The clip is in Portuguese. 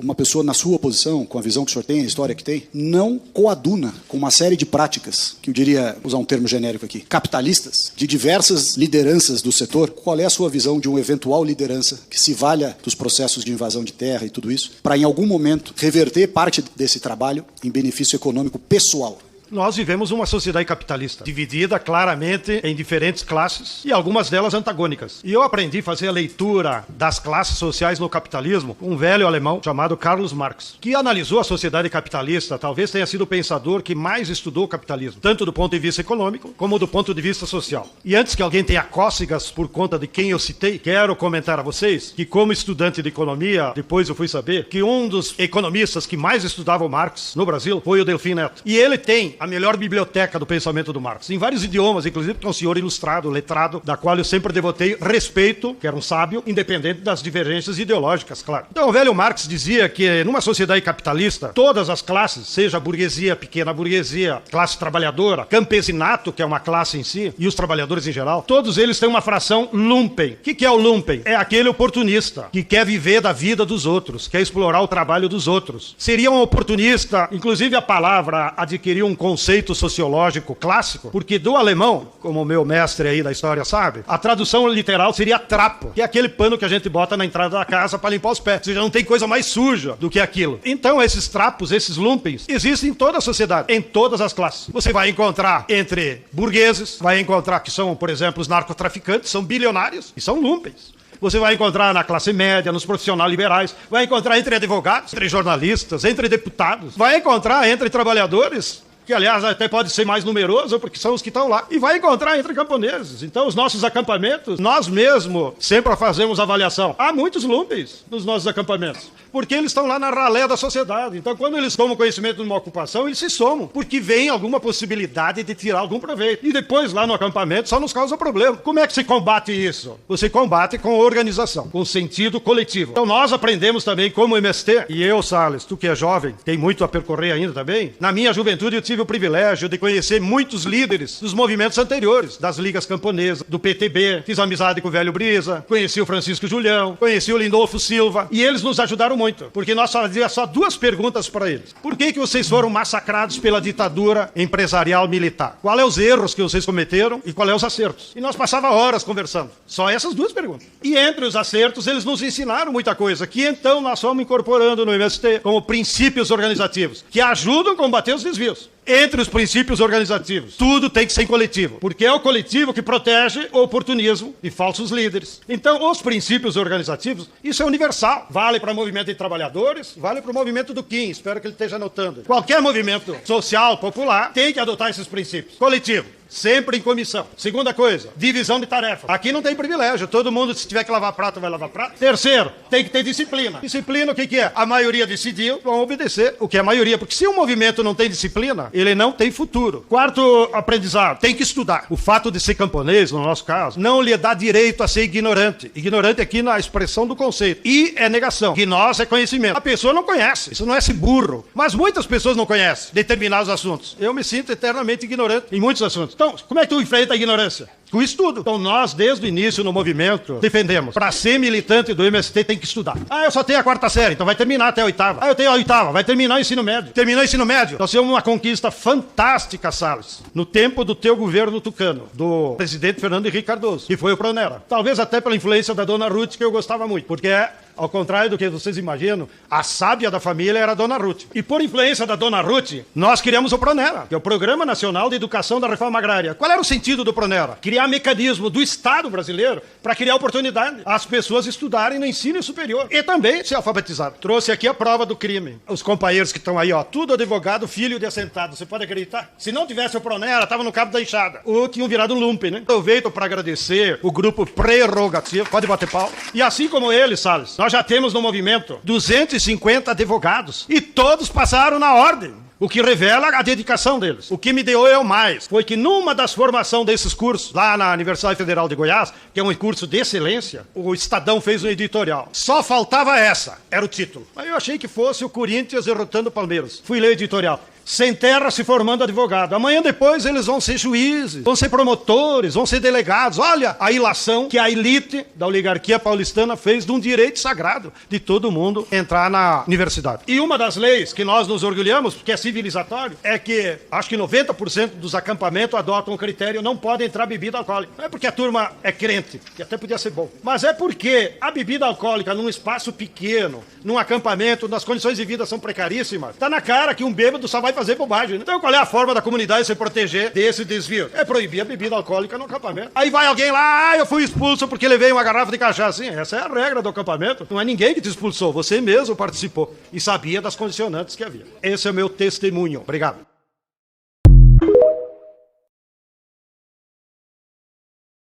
uma pessoa na sua posição, com a visão que o senhor tem, a história que tem, não coaduna com uma série de práticas, que eu diria, usar um termo genérico aqui, capitalistas, de diversas lideranças do setor? Qual é a sua visão de uma eventual liderança que se valha dos processos de invasão de terra e tudo isso, para em algum momento reverter parte desse trabalho em benefício econômico pessoal? Nós vivemos uma sociedade capitalista, dividida claramente em diferentes classes e algumas delas antagônicas. E eu aprendi a fazer a leitura das classes sociais no capitalismo com um velho alemão chamado Karl Marx, que analisou a sociedade capitalista, talvez tenha sido o pensador que mais estudou o capitalismo, tanto do ponto de vista econômico como do ponto de vista social. E antes que alguém tenha cócegas por conta de quem eu citei, quero comentar a vocês que, como estudante de economia, depois eu fui saber que um dos economistas que mais estudava o Marx no Brasil foi o Delfim Neto. E ele tem a melhor biblioteca do pensamento do Marx, em vários idiomas, inclusive porque é um senhor ilustrado, letrado, da qual eu sempre devotei respeito, que era um sábio, independente das divergências ideológicas, claro. Então o velho Marx dizia que numa sociedade capitalista, todas as classes, seja a burguesia, pequena burguesia, classe trabalhadora, campesinato, que é uma classe em si, e os trabalhadores em geral, todos eles têm uma fração lumpen. O que é o lumpen? É aquele oportunista que quer viver da vida dos outros, quer explorar o trabalho dos outros. Seria um oportunista, inclusive a palavra adquiriu um conceito sociológico clássico, porque do alemão, como o meu mestre aí da história sabe, a tradução literal seria trapo, que é aquele pano que a gente bota na entrada da casa para limpar os pés. Ou seja, não tem coisa mais suja do que aquilo. Então esses trapos, esses lumpens, existem em toda a sociedade, em todas as classes. Você vai encontrar entre burgueses, vai encontrar que são, por exemplo, os narcotraficantes, são bilionários e são lumpens. Você vai encontrar na classe média, nos profissionais liberais, vai encontrar entre advogados, entre jornalistas, entre deputados, vai encontrar entre trabalhadores, que aliás até pode ser mais numeroso, porque são os que estão lá, e vai encontrar entre camponeses. Então os nossos acampamentos, nós mesmos sempre fazemos avaliação. Há muitos lumpens nos nossos acampamentos, porque eles estão lá na ralé da sociedade. Então quando eles tomam conhecimento de uma ocupação, eles se somam, porque vem alguma possibilidade de tirar algum proveito. E depois lá no acampamento só nos causa problema. Como é que se combate isso? Você combate com organização, com sentido coletivo. Então nós aprendemos também como MST, e eu, Salles, tu que é jovem, tem muito a percorrer ainda também. Na minha juventude eu tive o privilégio de conhecer muitos líderes dos movimentos anteriores, das ligas camponesas, do PTB, fiz amizade com o velho Brisa, conheci o Francisco Julião, conheci o Lindolfo Silva, e eles nos ajudaram muito, porque nós fazíamos só duas perguntas para eles. Por que vocês foram massacrados pela ditadura empresarial militar? Qual é os erros que vocês cometeram e qual é os acertos? E nós passávamos horas conversando. Só essas duas perguntas. E entre os acertos, eles nos ensinaram muita coisa, que então nós fomos incorporando no MST como princípios organizativos, que ajudam a combater os desvios. Entre os princípios organizativos, tudo tem que ser coletivo, porque é o coletivo que protege o oportunismo de falsos líderes. Então, os princípios organizativos, isso é universal. Vale para o movimento de trabalhadores, vale para o movimento do Kim, espero que ele esteja anotando. Qualquer movimento social, popular, tem que adotar esses princípios. Coletivo. Sempre em comissão. Segunda coisa, divisão de tarefas. Aqui não tem privilégio. Todo mundo, se tiver que lavar prato, vai lavar prato. Terceiro, tem que ter disciplina. Disciplina, o que é? A maioria decidiu, vão obedecer o que é a maioria. Porque se um movimento não tem disciplina, ele não tem futuro. Quarto aprendizado, tem que estudar. O fato de ser camponês, no nosso caso, não lhe dá direito a ser ignorante. Ignorante aqui na expressão do conceito. I é negação. Gnós é conhecimento. A pessoa não conhece. Isso não é ser burro. Mas muitas pessoas não conhecem determinados assuntos. Eu me sinto eternamente ignorante em muitos assuntos. Então, como é que tu enfrenta a ignorância? Com estudo. Então nós, desde o início no movimento, defendemos. Para ser militante do MST tem que estudar. Ah, eu só tenho a quarta série, então vai terminar até a oitava. Ah, eu tenho a oitava, vai terminar o ensino médio. Terminou o ensino médio. Então, isso é uma conquista fantástica, Salles. No tempo do teu governo tucano, do presidente Fernando Henrique Cardoso, que foi o Pronera. Talvez até pela influência da dona Ruth, que eu gostava muito, porque ao contrário do que vocês imaginam, a sábia da família era a Dona Ruth. E por influência da Dona Ruth, nós criamos o Pronera, que é o Programa Nacional de Educação da Reforma Agrária. Qual era o sentido do Pronera? Criar mecanismo do Estado brasileiro para criar oportunidade às pessoas estudarem no ensino superior e também se alfabetizar. Trouxe aqui a prova do crime. Os companheiros que estão aí, ó, tudo advogado, filho de assentado. Você pode acreditar? Se não tivesse o Pronera, estava no cabo da enxada. Ou tinham virado lumpen, né? Aproveito para agradecer o grupo Prerrogativo. Pode bater pau. E assim como ele, Salles, nós já temos no movimento 250 advogados e todos passaram na ordem. O que revela a dedicação deles. O que me deu eu mais foi que numa das formações desses cursos, lá na Universidade Federal de Goiás, que é um curso de excelência, o Estadão fez um editorial. Só faltava essa, era o título. Aí eu achei que fosse o Corinthians derrotando o Palmeiras. Fui ler o editorial. sem terra se formando advogado. Amanhã depois eles vão ser juízes, vão ser promotores, vão ser delegados. Olha a ilação que a elite da oligarquia paulistana fez de um direito sagrado de todo mundo entrar na universidade. E uma das leis que nós nos orgulhamos, que é civilizatório, é que acho que 90% dos acampamentos adotam o critério não pode entrar bebida alcoólica. Não é porque a turma é crente, que até podia ser bom, mas é porque a bebida alcoólica num espaço pequeno, num acampamento, nas condições de vida são precaríssimas, tá na cara que um bêbado só vai fazer bobagem. Então qual é a forma da comunidade se proteger desse desvio? É proibir a bebida alcoólica no acampamento. Aí vai alguém lá, eu fui expulso porque levei uma garrafa de cachaça. Sim, essa é a regra do acampamento. Não é ninguém que te expulsou, você mesmo participou e sabia das condicionantes que havia. Esse é o meu testemunho. Obrigado.